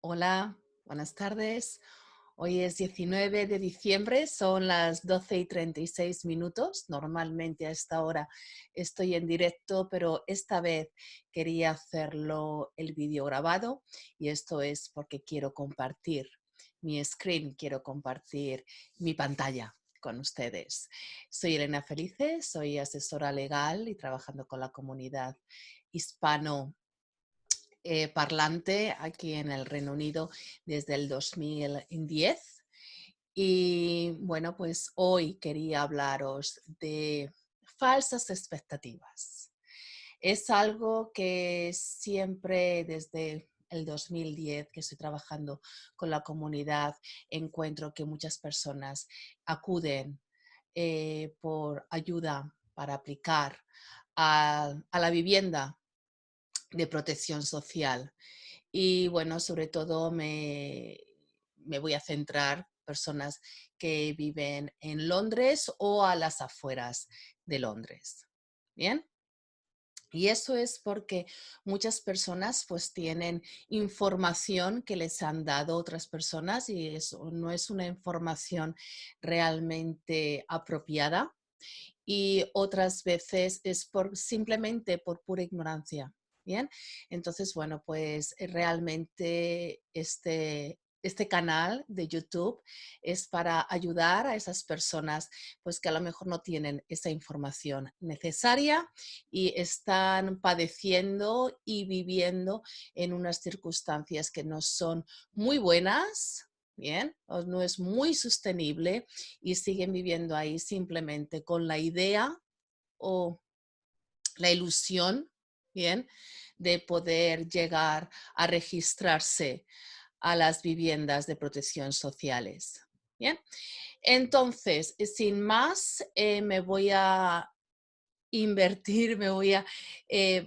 Hola, buenas tardes. Hoy es 19 de diciembre, son las 12:36 minutos. Normalmente a esta hora estoy en directo, pero esta vez quería hacerlo el vídeo grabado y esto es porque quiero compartir mi screen, quiero compartir mi pantalla con ustedes. Soy Elena Felice, soy asesora legal y trabajando con la comunidad hispano parlante aquí en el Reino Unido desde el 2010. Y bueno, pues hoy quería hablaros de falsas expectativas. Es algo que siempre desde el 2010 que estoy trabajando con la comunidad encuentro que muchas personas acuden por ayuda para aplicar a la vivienda de protección social. Y bueno, sobre todo me voy a centrar personas que viven en Londres o a las afueras de Londres. Bien. Y eso es porque muchas personas pues tienen información que les han dado otras personas y eso no es una información realmente apropiada y otras veces es simplemente por pura ignorancia. Bien, entonces, bueno, pues realmente este canal de YouTube es para ayudar a esas personas pues que a lo mejor no tienen esa información necesaria y están padeciendo y viviendo en unas circunstancias que no son muy buenas. Bien, no es muy sostenible y siguen viviendo ahí simplemente con la idea o la ilusión, bien, de poder llegar a registrarse a las viviendas de protección sociales. Bien, entonces, sin más, me voy a invertir, me voy a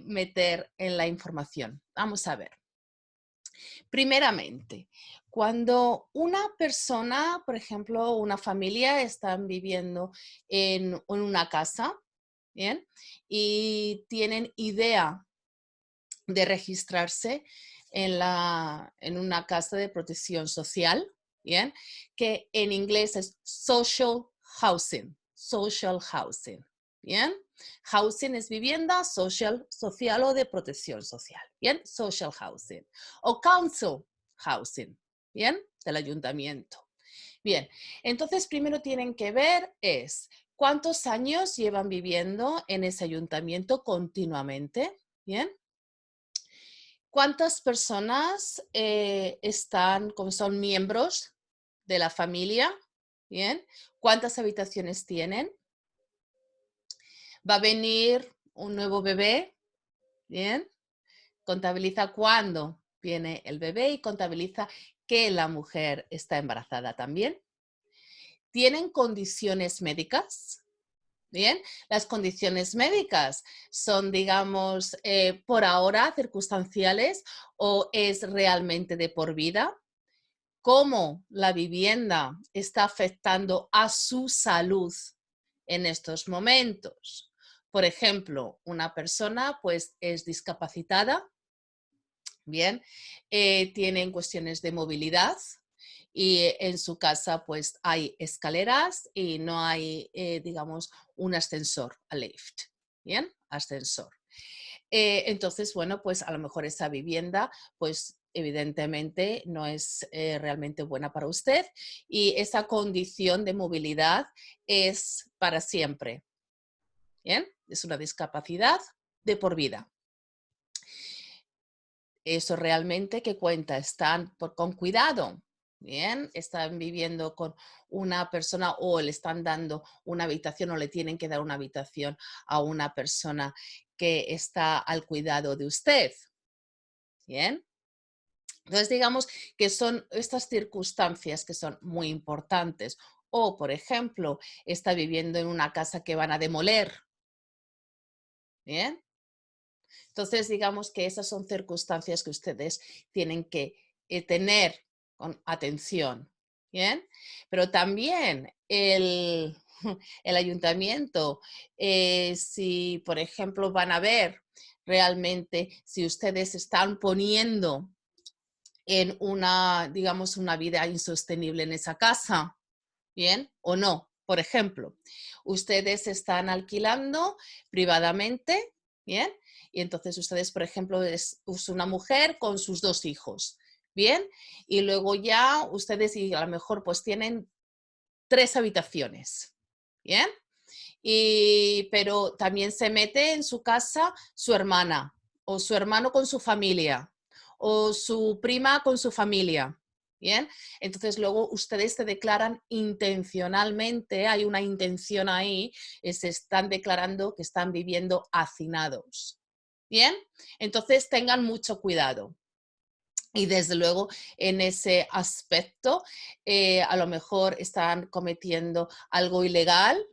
meter en la información. Vamos a ver. Primeramente, cuando una persona, por ejemplo, una familia están viviendo en una casa, ¿bien? Y tienen idea de registrarse en una casa de protección social, ¿bien? Que en inglés es social housing, ¿bien? Housing es vivienda, social o de protección social, ¿bien? Social housing. O council housing, ¿bien? Del ayuntamiento. Bien, entonces primero tienen que ver es cuántos años llevan viviendo en ese ayuntamiento continuamente, ¿bien? ¿Cuántas personas son miembros de la familia? Bien. ¿Cuántas habitaciones tienen? ¿Va a venir un nuevo bebé? Bien. Contabiliza cuándo viene el bebé y contabiliza que la mujer está embarazada también. ¿Tienen condiciones médicas? Bien, las condiciones médicas son, digamos, por ahora circunstanciales o es realmente de por vida. ¿Cómo la vivienda está afectando a su salud en estos momentos? Por ejemplo, una persona pues es discapacitada, bien, tienen cuestiones de movilidad y en su casa pues hay escaleras y no hay, digamos, un ascensor, a lift, bien, ascensor. Entonces, bueno, pues a lo mejor esa vivienda, pues evidentemente no es realmente buena para usted y esa condición de movilidad es para siempre, ¿bien? Es una discapacidad de por vida. Eso realmente que cuenta, están con cuidado, bien, están viviendo con una persona o le están dando una habitación o le tienen que dar una habitación a una persona que está al cuidado de usted, bien. Entonces, digamos que son estas circunstancias que son muy importantes. O, por ejemplo, está viviendo en una casa que van a demoler, ¿bien? Entonces, digamos que esas son circunstancias que ustedes tienen que tener con atención, ¿bien? Pero también el ayuntamiento, si, por ejemplo, van a ver realmente si ustedes están poniendo en una, digamos, una vida insostenible en esa casa, ¿bien? ¿O no? Por ejemplo, ustedes están alquilando privadamente, ¿bien? Y entonces ustedes, por ejemplo, es una mujer con sus 2 hijos, ¿bien? Y luego ya ustedes y a lo mejor pues tienen 3 habitaciones, ¿bien? Pero también se mete en su casa su hermana o su hermano con su familia o su prima con su familia. Bien, entonces luego ustedes se declaran intencionalmente, hay una intención ahí, se están declarando que están viviendo hacinados. Bien, entonces tengan mucho cuidado. Y desde luego en ese aspecto a lo mejor están cometiendo algo ilegal,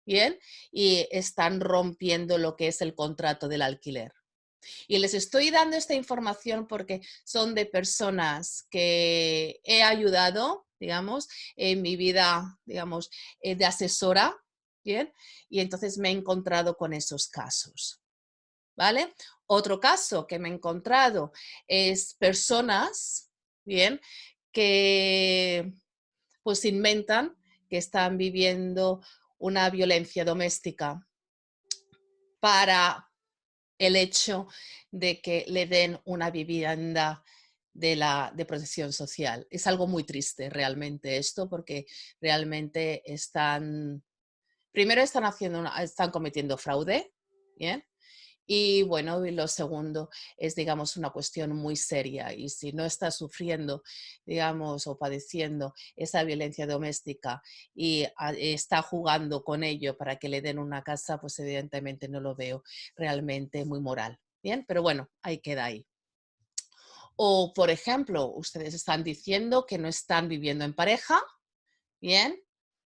¿bien? Y están rompiendo lo que es el contrato del alquiler. Y les estoy dando esta información porque son de personas que he ayudado, digamos, en mi vida, digamos, de asesora, ¿bien? Y entonces me he encontrado con esos casos. ¿Vale? Otro caso que me he encontrado es personas, bien, que pues inventan que están viviendo una violencia doméstica para el hecho de que le den una vivienda de protección social. Es algo muy triste realmente esto porque realmente primero están cometiendo fraude, ¿bien? Y bueno, y lo segundo es, digamos, una cuestión muy seria y si no está sufriendo, digamos, o padeciendo esa violencia doméstica y está jugando con ello para que le den una casa, pues evidentemente no lo veo realmente muy moral. Bien, pero bueno, ahí queda ahí. O, por ejemplo, ustedes están diciendo que no están viviendo en pareja, bien,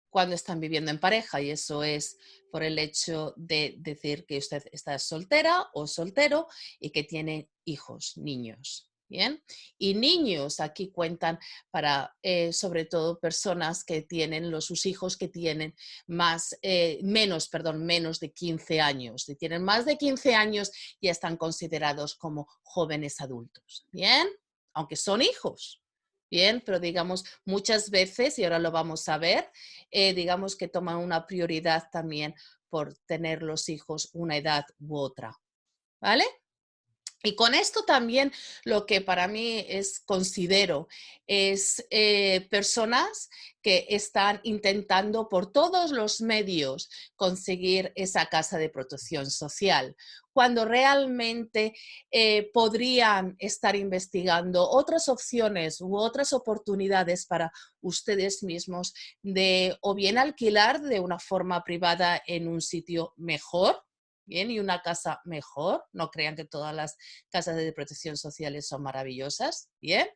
cuando están viviendo en pareja y eso es por el hecho de decir que usted está soltera o soltero y que tiene hijos, niños. Bien, y niños aquí cuentan para sobre todo personas que tienen sus hijos que tienen menos de 15 años. Si tienen más de 15 años ya están considerados como jóvenes adultos. Bien, aunque son hijos. Bien, pero digamos muchas veces, y ahora lo vamos a ver, digamos que toman una prioridad también por tener los hijos una edad u otra, ¿vale? Y con esto también lo que para mí considero es personas que están intentando por todos los medios conseguir esa casa de protección social, cuando realmente podrían estar investigando otras opciones u otras oportunidades para ustedes mismos de o bien alquilar de una forma privada en un sitio mejor, bien, y una casa mejor. No crean que todas las casas de protección sociales son maravillosas, bien.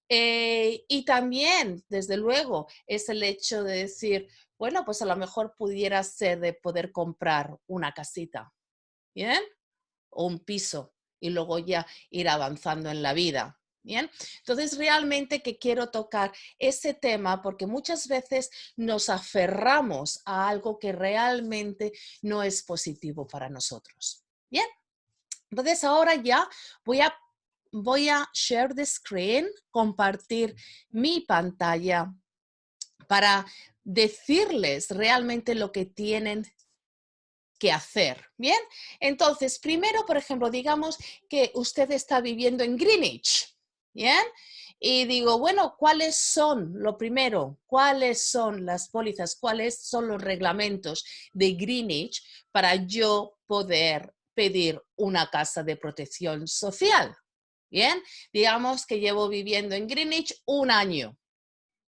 Y también, desde luego, es el hecho de decir, bueno, pues a lo mejor pudiera ser de poder comprar una casita, bien, o un piso y luego ya ir avanzando en la vida. Bien, entonces realmente que quiero tocar ese tema porque muchas veces nos aferramos a algo que realmente no es positivo para nosotros. Bien, entonces ahora ya voy a share the screen, compartir mi pantalla para decirles realmente lo que tienen que hacer. Bien, entonces primero, por ejemplo, digamos que usted está viviendo en Greenwich. Bien, y digo, bueno, ¿cuáles son, lo primero, cuáles son las pólizas, cuáles son los reglamentos de Greenwich para yo poder pedir una casa de protección social? Bien, digamos que llevo viviendo en Greenwich un año.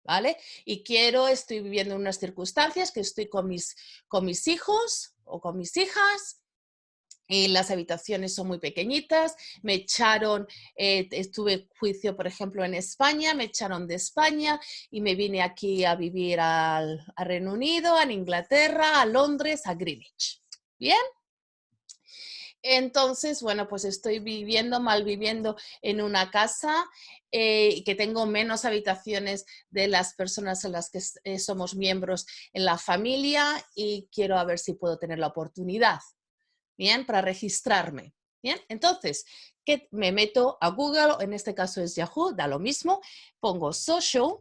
¿Vale? Y estoy viviendo unas circunstancias que estoy con mis hijos o con mis hijas y las habitaciones son muy pequeñitas, me echaron, estuve juicio, por ejemplo, en España, me echaron de España y me vine aquí a vivir a Reino Unido, a Inglaterra, a Londres, a Greenwich. ¿Bien? Entonces, bueno, pues estoy malviviendo en una casa que tengo menos habitaciones de las personas en las que somos miembros en la familia y quiero a ver si puedo tener la oportunidad, bien, para registrarme. Bien, entonces, ¿qué? Me meto a Google, en este caso es Yahoo, da lo mismo, pongo social.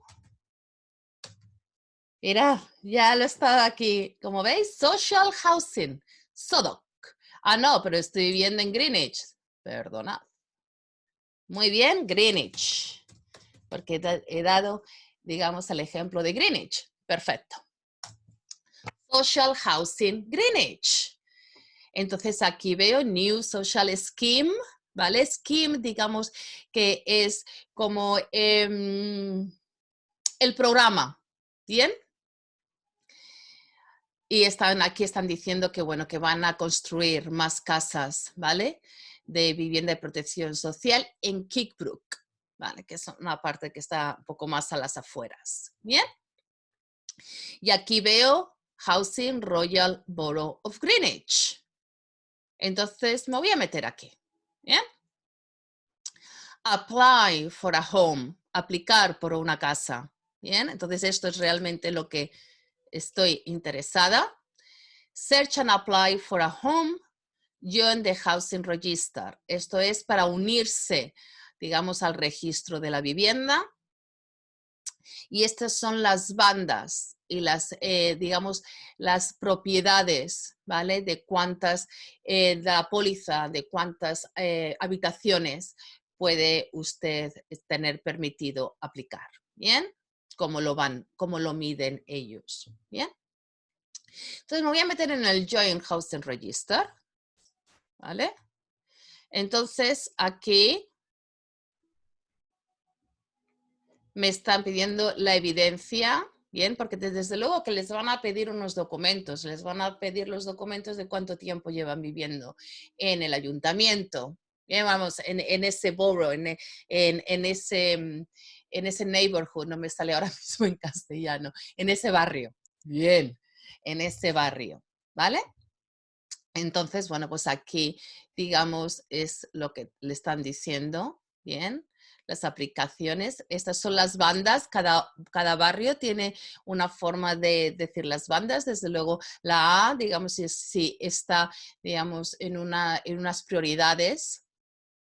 Mira, ya lo está aquí, como veis, social housing, SODOC. Ah, no, pero estoy viviendo en Greenwich. Perdonad. Muy bien, Greenwich. Porque he dado, digamos, el ejemplo de Greenwich. Perfecto. Social Housing Greenwich. Entonces aquí veo New Social Scheme, ¿vale? Scheme, digamos, que es como el programa, ¿bien? Y aquí están diciendo que, bueno, que van a construir más casas, ¿vale? De vivienda de protección social en Kickbrook, ¿vale? Que es una parte que está un poco más a las afueras, ¿bien? Y aquí veo Housing Royal Borough of Greenwich. Entonces me voy a meter aquí, ¿bien? Apply for a home, aplicar por una casa, ¿bien? Entonces esto es realmente lo que estoy interesada. Search and apply for a home, join the housing register. Esto es para unirse, digamos, al registro de la vivienda. Y estas son las bandas y las, digamos, las propiedades, ¿vale? De cuántas, de la póliza, de cuántas habitaciones puede usted tener permitido aplicar, ¿bien? ¿Cómo lo miden ellos? ¿Bien? Entonces me voy a meter en el Joint Housing Register, ¿vale? Entonces aquí me están pidiendo la evidencia, ¿bien? Porque desde luego que les van a pedir unos documentos, les van a pedir los documentos de cuánto tiempo llevan viviendo en el ayuntamiento, ¿bien? Vamos, en ese borough, en ese neighborhood, no me sale ahora mismo en castellano, en ese barrio, bien, en ese barrio, ¿vale? Entonces, bueno, pues aquí, digamos, es lo que le están diciendo, ¿bien? Las aplicaciones, estas son las bandas, cada barrio tiene una forma de decir las bandas, desde luego la A, digamos, si está, digamos, en unas prioridades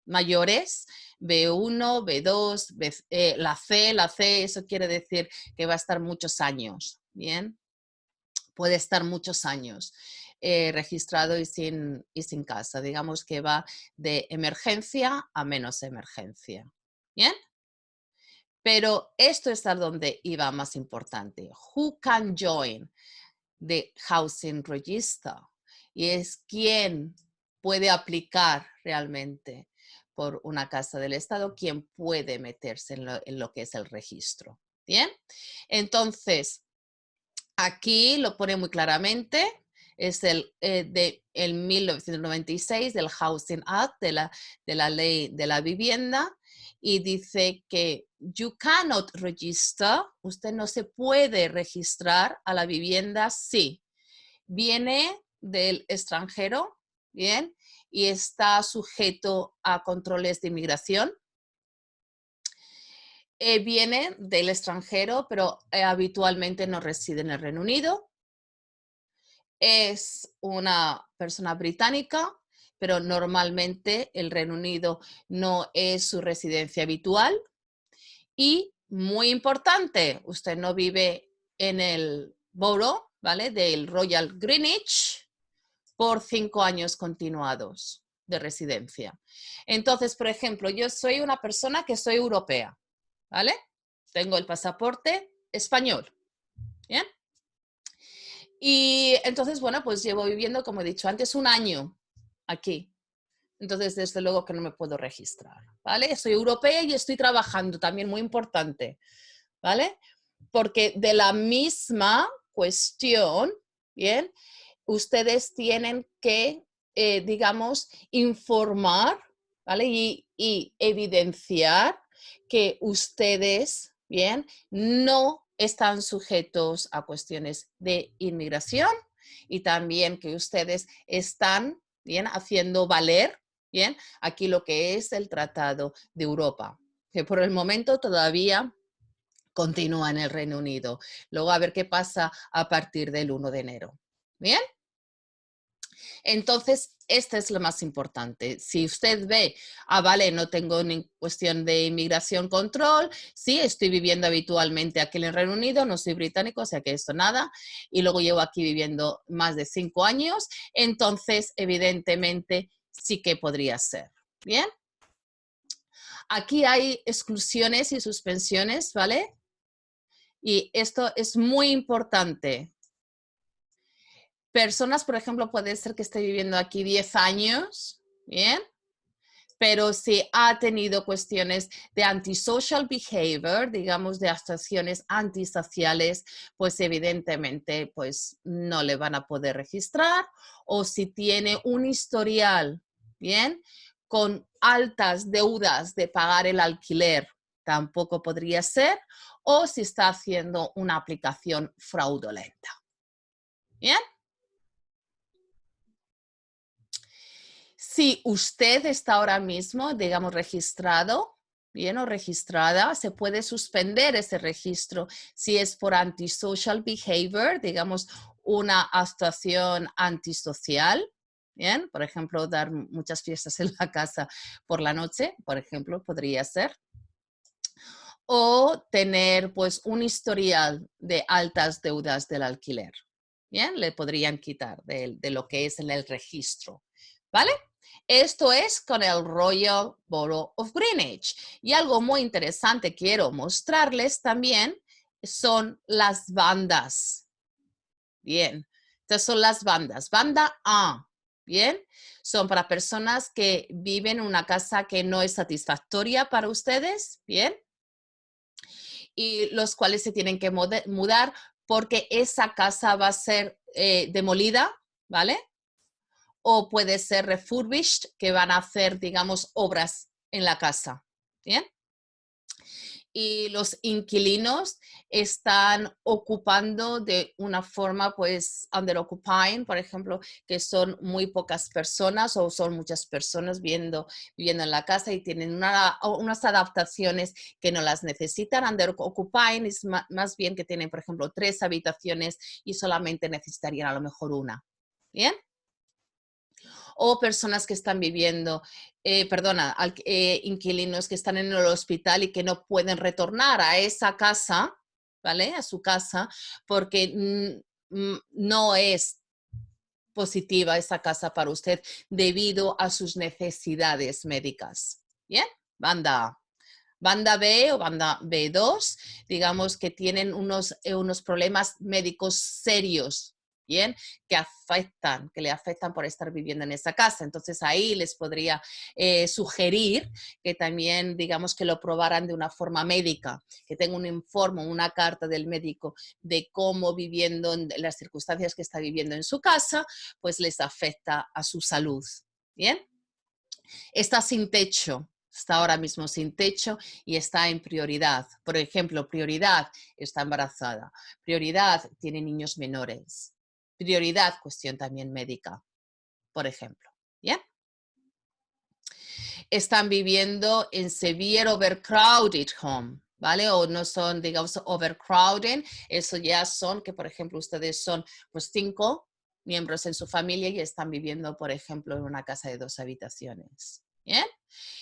mayores, B1, B2, la C, eso quiere decir que va a estar muchos años, ¿bien? Puede estar muchos años registrado y sin casa. Digamos que va de emergencia a menos emergencia. ¿Bien? Pero esto es a donde iba más importante. Who can join the housing register? Y es quién puede aplicar realmente por una casa del Estado, quién puede meterse en lo que es el registro. ¿Bien? Entonces, aquí lo pone muy claramente, es el 1996 del Housing Act, de la ley de la vivienda, y dice que you cannot register, usted no se puede registrar a la vivienda si viene del extranjero, ¿bien? Y está sujeto a controles de inmigración. Viene del extranjero, pero habitualmente no reside en el Reino Unido. Es una persona británica, pero normalmente el Reino Unido no es su residencia habitual. Y muy importante, usted no vive en el borough, ¿vale? Del Royal Greenwich por 5 años continuados de residencia. Entonces, por ejemplo, yo soy una persona que soy europea, ¿vale? Tengo el pasaporte español, ¿bien? Y entonces, bueno, pues llevo viviendo, como he dicho antes, 1 año aquí. Entonces, desde luego que no me puedo registrar, ¿vale? Soy europea y estoy trabajando también, muy importante, ¿vale? Porque de la misma cuestión, ¿bien? Ustedes tienen que, digamos, informar, ¿vale? Y evidenciar que ustedes, ¿bien? No están sujetos a cuestiones de inmigración y también que ustedes están, ¿bien? Haciendo valer, ¿bien? Aquí lo que es el Tratado de Europa, que por el momento todavía continúa en el Reino Unido. Luego a ver qué pasa a partir del 1 de enero. ¿Bien? Entonces, este es lo más importante. Si usted ve, vale, no tengo ni cuestión de inmigración control, sí, estoy viviendo habitualmente aquí en el Reino Unido, no soy británico, o sea que esto nada, y luego llevo aquí viviendo más de 5 años, entonces, evidentemente, sí que podría ser. ¿Bien? Aquí hay exclusiones y suspensiones, ¿vale? Y esto es muy importante. Personas, por ejemplo, puede ser que esté viviendo aquí 10 años, ¿bien? Pero si ha tenido cuestiones de antisocial behavior, digamos, de actuaciones antisociales, pues evidentemente pues no le van a poder registrar. O si tiene un historial, ¿bien? Con altas deudas de pagar el alquiler, tampoco podría ser. O si está haciendo una aplicación fraudulenta. ¿Bien? Si usted está ahora mismo, digamos, registrado, bien o registrada, se puede suspender ese registro si es por antisocial behavior, digamos, una actuación antisocial. Bien, por ejemplo, dar muchas fiestas en la casa por la noche, por ejemplo, podría ser. O tener pues un historial de altas deudas del alquiler. Bien, le podrían quitar de lo que es en el registro. ¿Vale? Esto es con el Royal Borough of Greenwich. Y algo muy interesante quiero mostrarles también son las bandas. Bien, estas son las bandas. Banda A, bien, son para personas que viven en una casa que no es satisfactoria para ustedes, bien, y los cuales se tienen que mudar porque esa casa va a ser demolida, ¿vale? O puede ser refurbished, que van a hacer, digamos, obras en la casa. ¿Bien? Y los inquilinos están ocupando de una forma, pues, underoccupying, por ejemplo, que son muy pocas personas o son muchas personas viviendo en la casa y tienen unas adaptaciones que no las necesitan. Underoccupying es más bien que tienen, por ejemplo, 3 habitaciones y solamente necesitarían a lo mejor una. ¿Bien? O personas que están viviendo, inquilinos que están en el hospital y que no pueden retornar a esa casa, ¿vale? A su casa, porque no es positiva esa casa para usted debido a sus necesidades médicas. ¿Bien? Banda A. Banda B o banda B2, digamos que tienen unos problemas médicos serios, ¿bien? Que le afectan por estar viviendo en esa casa. Entonces ahí les podría sugerir que también, digamos, que lo probaran de una forma médica, que tenga un informe, una carta del médico de cómo viviendo en las circunstancias que está viviendo en su casa, pues les afecta a su salud, ¿bien? Está sin techo, está ahora mismo sin techo y está en prioridad. Por ejemplo, prioridad, está embarazada. Prioridad, tiene niños menores. Prioridad, cuestión también médica, por ejemplo. ¿Bien? Están viviendo en severe overcrowded home, ¿vale? O no son, digamos, overcrowding. Eso ya son que, por ejemplo, ustedes son pues 5 miembros en su familia y están viviendo, por ejemplo, en una casa de 2 habitaciones. ¿Bien?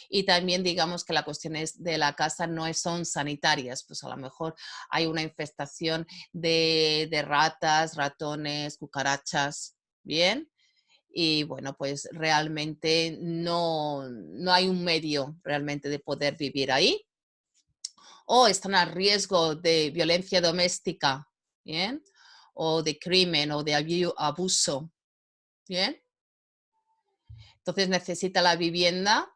Y también digamos que la cuestión es de la casa no son sanitarias, pues a lo mejor hay una infestación de ratas, ratones, cucarachas, ¿bien? Y bueno, pues realmente no hay un medio realmente de poder vivir ahí. O están a riesgo de violencia doméstica, ¿bien? O de crimen o de abuso, ¿bien? Entonces necesita la vivienda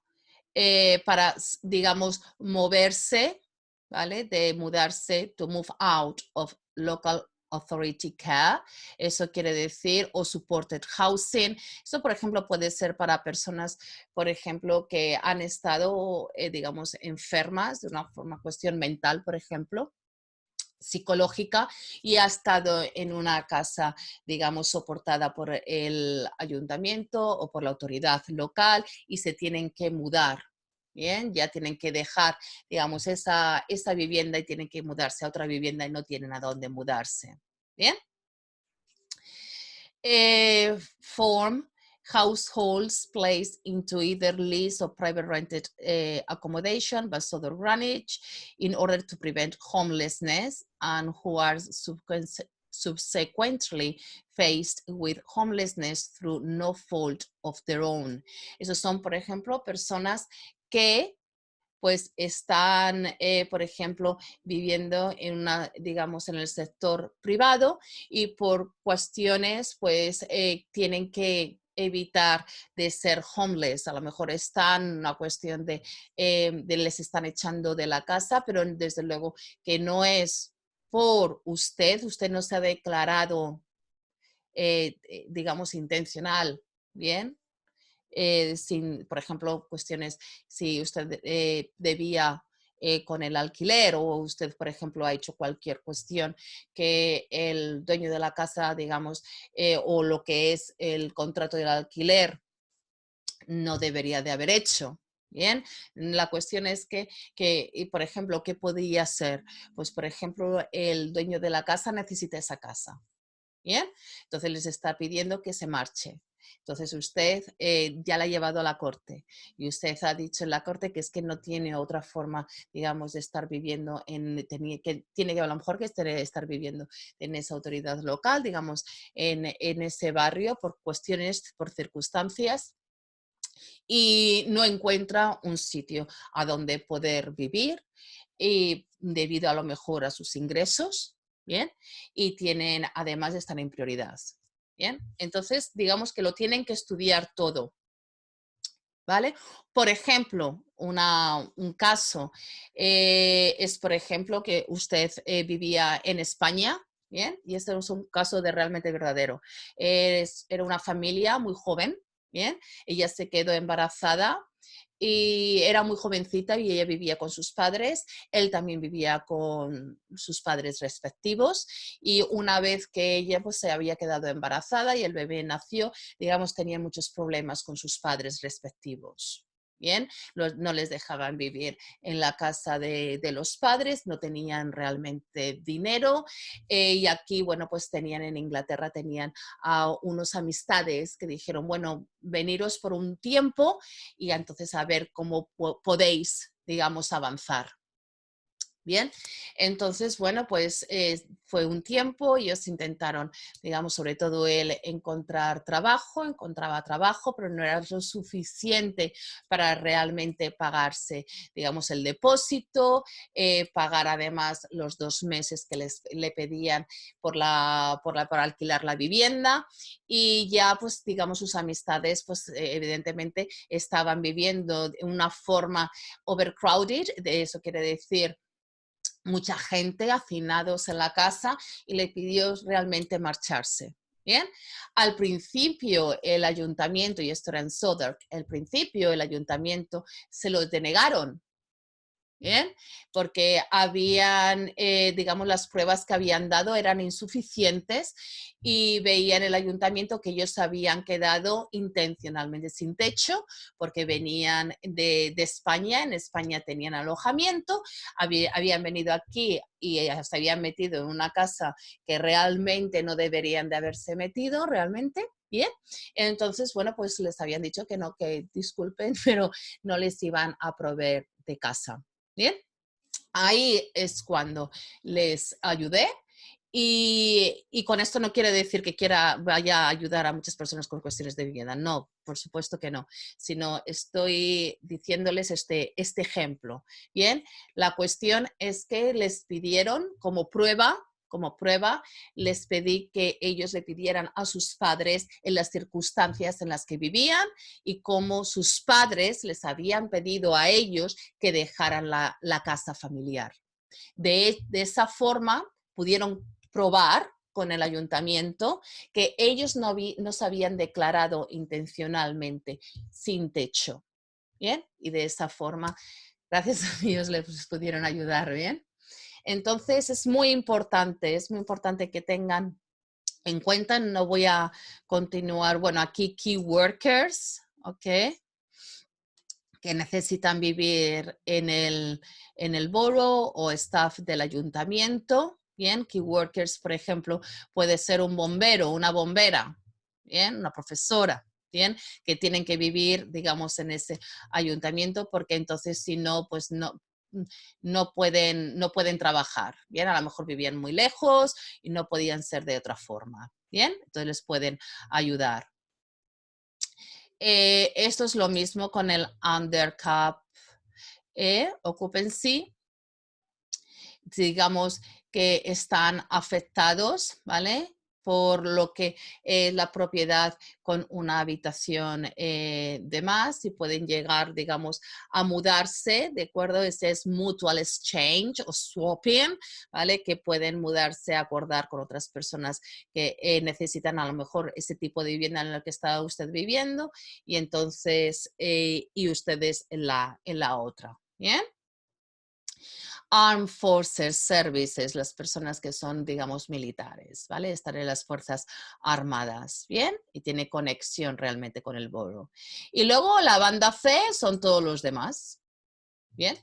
para, digamos, moverse, ¿vale? De mudarse, to move out of local authority care. Eso quiere decir, o supported housing. Eso, por ejemplo, puede ser para personas, por ejemplo, que han estado, digamos, enfermas de una forma, cuestión mental, por ejemplo, psicológica, y ha estado en una casa, digamos, soportada por el ayuntamiento o por la autoridad local y se tienen que mudar. Bien, ya tienen que dejar, digamos, esa vivienda y tienen que mudarse a otra vivienda y no tienen a dónde mudarse. Bien. Form households placed into either lease or private rented accommodation by Southern Greenwich in order to prevent homelessness and who are subsequently faced with homelessness through no fault of their own. Esos son, por ejemplo, personas que pues están, por ejemplo, viviendo en una, digamos, en el sector privado y por cuestiones, pues, tienen que evitar de ser homeless. A lo mejor están en una cuestión de les están echando de la casa, pero desde luego que no es por usted no se ha declarado, digamos, intencional, ¿bien? Sin, por ejemplo, cuestiones, si usted debía con el alquiler o usted, por ejemplo, ha hecho cualquier cuestión que el dueño de la casa, digamos, o lo que es el contrato del alquiler no debería de haber hecho. Bien, la cuestión es y por ejemplo, ¿qué podría ser? Pues, por ejemplo, el dueño de la casa necesita esa casa. Bien, entonces les está pidiendo que se marche. Entonces usted ya la ha llevado a la corte y usted ha dicho en la corte que es que no tiene otra forma, digamos, de estar viviendo que tiene que a lo mejor que estar viviendo en esa autoridad local, digamos, en ese barrio por cuestiones, por circunstancias y no encuentra un sitio a donde poder vivir y debido a lo mejor a sus ingresos, ¿bien? Y tienen, además están en prioridad, ¿bien? Entonces, digamos que lo tienen que estudiar todo, ¿vale? Por ejemplo, un caso es, por ejemplo, que usted vivía en España, ¿bien? Y este es un caso de realmente verdadero. Era una familia muy joven, ¿bien? Ella se quedó embarazada y era muy jovencita y ella vivía con sus padres, él también vivía con sus padres respectivos y una vez que ella pues se había quedado embarazada y el bebé nació, digamos, tenía muchos problemas con sus padres respectivos. Bien, no les dejaban vivir en la casa de los padres, no tenían realmente dinero y aquí, bueno, pues tenían en Inglaterra, tenían a unos amistades que dijeron, bueno, veniros por un tiempo y entonces a ver cómo podéis, digamos, avanzar. Bien, entonces, bueno, pues fue un tiempo, ellos intentaron, digamos, sobre todo él encontraba trabajo, pero no era lo suficiente para realmente pagarse, digamos, el depósito, pagar además los 2 meses que le pedían por alquilar la vivienda y ya, pues, digamos, sus amistades, pues, evidentemente estaban viviendo de una forma overcrowded, de eso quiere decir mucha gente, hacinados en la casa, y le pidió realmente marcharse. Bien, al principio el ayuntamiento, y esto era en Southwark, al principio el ayuntamiento se lo denegaron. Bien, porque habían, digamos, las pruebas que habían dado eran insuficientes y veían el ayuntamiento que ellos habían quedado intencionalmente sin techo porque venían de España, en España tenían alojamiento, habían venido aquí y se habían metido en una casa que realmente no deberían de haberse metido, realmente. Bien, entonces, bueno, pues les habían dicho que no, que disculpen, pero no les iban a proveer de casa. Bien, ahí es cuando les ayudé y con esto no quiere decir que vaya a ayudar a muchas personas con cuestiones de vivienda, no, por supuesto que no, sino estoy diciéndoles este ejemplo. Bien, la cuestión es que les pidieron como prueba, les pedí que ellos le pidieran a sus padres en las circunstancias en las que vivían y cómo sus padres les habían pedido a ellos que dejaran la casa familiar. De esa forma pudieron probar con el ayuntamiento que ellos no se habían declarado intencionalmente sin techo. ¿Bien? Y de esa forma, gracias a Dios, les pudieron ayudar. ¿Bien? Entonces es muy importante que tengan en cuenta, no voy a continuar, bueno, aquí key workers, ¿ok? Que necesitan vivir en el borough o staff del ayuntamiento, ¿bien? Key workers, por ejemplo, puede ser un bombero, una bombera, ¿bien? Una profesora, ¿bien? Que tienen que vivir, digamos, en ese ayuntamiento, porque entonces si no, pues no pueden trabajar, ¿bien? A lo mejor vivían muy lejos y no podían ser de otra forma, ¿bien? Entonces les pueden ayudar. Esto es lo mismo con el Undercap Occupancy. Digamos que están afectados, ¿vale? Por lo que es la propiedad con una habitación de más y pueden llegar, digamos, a mudarse, ¿de acuerdo? Ese es mutual exchange o swapping, ¿vale? Que pueden mudarse, acordar con otras personas que necesitan a lo mejor ese tipo de vivienda en la que está usted viviendo y entonces, y ustedes en la otra, ¿bien? Armed Forces Services, las personas que son, digamos, militares, ¿vale? Están en las Fuerzas Armadas, ¿bien? Y tiene conexión realmente con el borough. Y luego la banda C son todos los demás, ¿bien?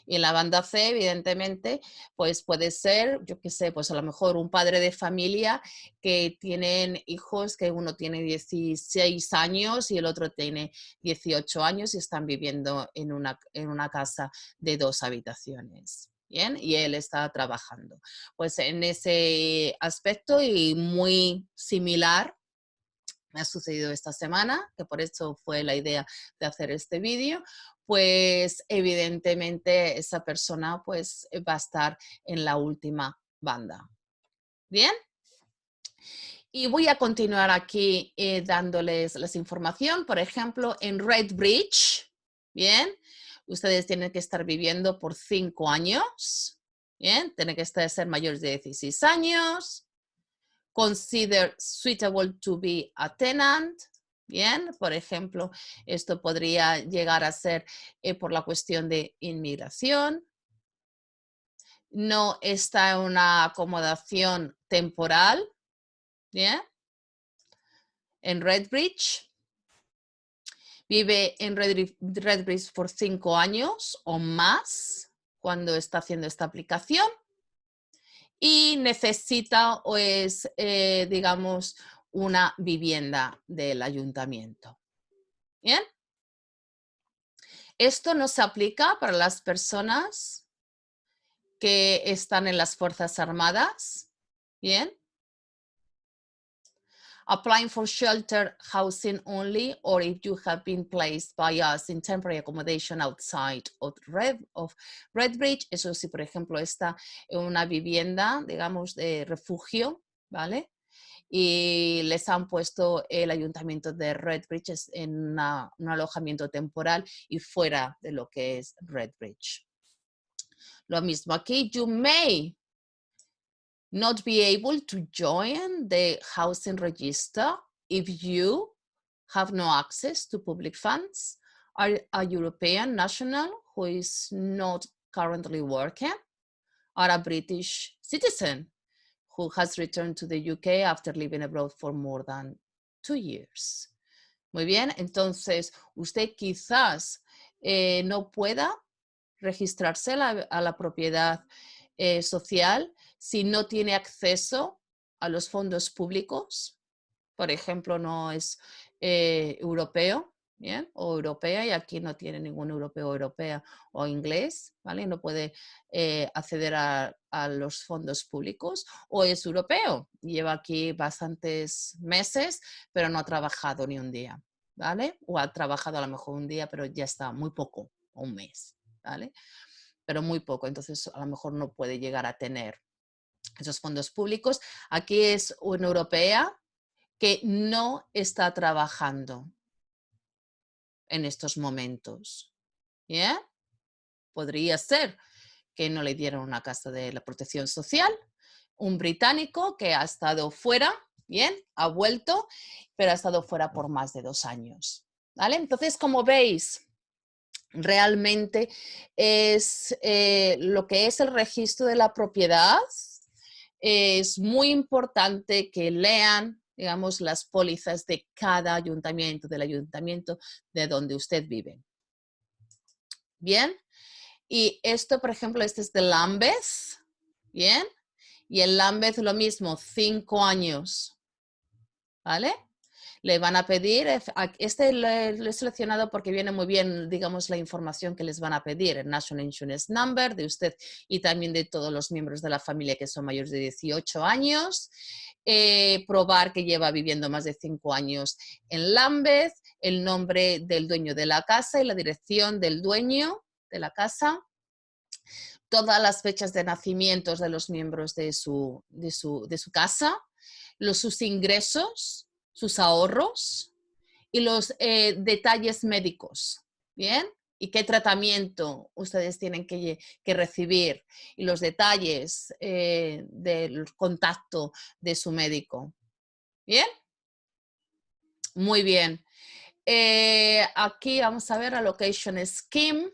Y en la banda C, evidentemente, pues puede ser, yo qué sé, pues a lo mejor un padre de familia que tienen hijos, que uno tiene 16 años y el otro tiene 18 años y están viviendo en una casa de 2 habitaciones. Bien, y él está trabajando. Pues en ese aspecto y muy similar me ha sucedido esta semana, que por eso fue la idea de hacer este vídeo, pues evidentemente esa persona pues va a estar en la última banda. ¿Bien? Y voy a continuar aquí dándoles la información. Por ejemplo, en Redbridge, ¿bien? Ustedes tienen que estar viviendo por 5 años, ¿bien? Tienen que ser mayores de 16 años. Consider suitable to be a tenant. Bien, por ejemplo, esto podría llegar a ser por la cuestión de inmigración. No está en una acomodación temporal. Bien. En Redbridge. Vive en Redbridge por 5 años o más cuando está haciendo esta aplicación. Y necesita, pues, digamos, una vivienda del ayuntamiento. ¿Bien? Esto no se aplica para las personas que están en las Fuerzas Armadas. ¿Bien? Applying for shelter housing only, or if you have been placed by us in temporary accommodation outside of Redbridge, eso sí, por ejemplo, está en una vivienda, digamos, de refugio, ¿vale? Y les han puesto el ayuntamiento de Redbridge en un alojamiento temporal y fuera de lo que es Redbridge. Lo mismo aquí, you may not be able to join the housing register if you have no access to public funds, are a European national who is not currently working, are a British citizen who has returned to the UK after living abroad for more than 2 years. Muy bien, entonces usted quizás no pueda registrarse a la propiedad social si no tiene acceso a los fondos públicos, por ejemplo, no es europeo, ¿bien? O europea, y aquí no tiene ningún europeo o europea o inglés, ¿vale? No puede acceder a los fondos públicos, o es europeo, lleva aquí bastantes meses, pero no ha trabajado ni un día, ¿vale? O ha trabajado a lo mejor un día, pero ya está muy poco, un mes, ¿vale? Pero muy poco, entonces a lo mejor no puede llegar a tener esos fondos públicos. Aquí es una europea que no está trabajando en estos momentos. ¿Yeah? Podría ser que no le dieran una casa de la protección social. Un británico que ha estado fuera, bien, ha vuelto, pero ha estado fuera por más de 2 años. ¿Vale? Entonces, como veis, realmente es lo que es el registro de la propiedad. Es muy importante que lean, digamos, las pólizas de cada ayuntamiento, del ayuntamiento de donde usted vive. Bien, y esto, por ejemplo, este es de Lambeth, bien, y en Lambeth lo mismo, 5 años, ¿vale? le van a pedir, este lo he seleccionado porque viene muy bien, digamos, la información que les van a pedir, el National Insurance Number de usted y también de todos los miembros de la familia que son mayores de 18 años, probar que lleva viviendo más de 5 años en Lambeth, el nombre del dueño de la casa y la dirección del dueño de la casa, todas las fechas de nacimientos de los miembros de su casa, sus ingresos, sus ahorros y los detalles médicos, ¿bien? Y qué tratamiento ustedes tienen que recibir y los detalles del contacto de su médico. ¿Bien? Muy bien. Aquí vamos a ver Allocation Scheme.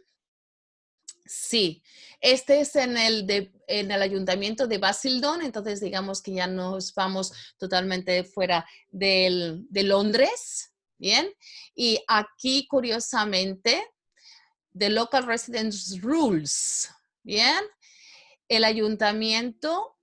Sí, este es en el ayuntamiento de Basildon, entonces digamos que ya nos vamos totalmente fuera de Londres, ¿bien? Y aquí, curiosamente, the Local Residence Rules, ¿bien? El ayuntamiento,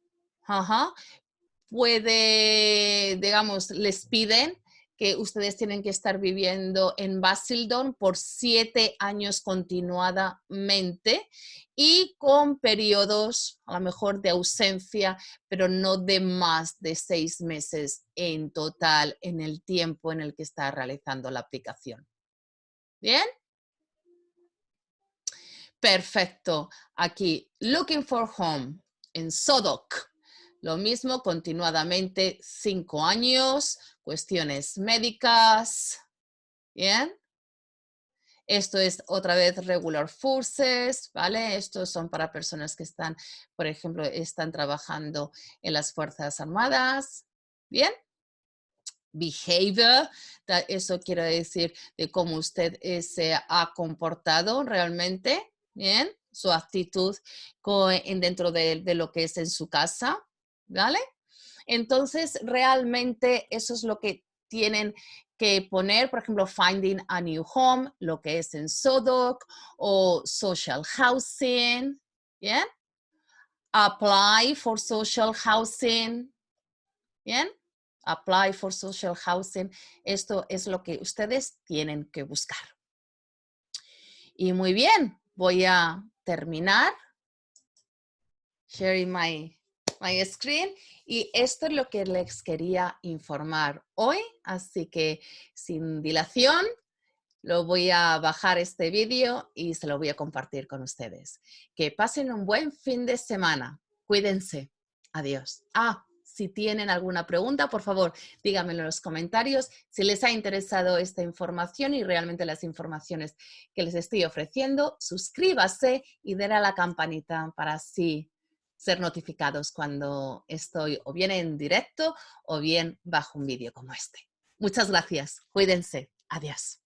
puede, digamos, les piden que ustedes tienen que estar viviendo en Basildon por 7 años continuadamente y con periodos a lo mejor de ausencia, pero no de más de 6 meses en total en el tiempo en el que está realizando la aplicación. ¿Bien? Perfecto. Aquí, looking for home en Sodok. Lo mismo, continuadamente, 5 años, cuestiones médicas, ¿bien? Esto es otra vez regular forces, ¿vale? Estos son para personas que están, por ejemplo, están trabajando en las Fuerzas Armadas, ¿bien? Behavior, eso quiere decir de cómo usted se ha comportado realmente, ¿bien? Su actitud dentro de lo que es en su casa, ¿vale? Entonces, realmente eso es lo que tienen que poner, por ejemplo, finding a new home, lo que es en Sodok, o social housing, ¿bien? Apply for social housing, ¿bien? Apply for social housing. Esto es lo que ustedes tienen que buscar. Y muy bien, voy a terminar sharing my screen. Y esto es lo que les quería informar hoy. Así que sin dilación, lo voy a bajar este vídeo y se lo voy a compartir con ustedes. Que pasen un buen fin de semana. Cuídense. Adiós. Si tienen alguna pregunta, por favor, díganmelo en los comentarios. Si les ha interesado esta información y realmente las informaciones que les estoy ofreciendo, suscríbase y den a la campanita para así ser notificados cuando estoy o bien en directo o bien bajo un vídeo como este. Muchas gracias. Cuídense. Adiós.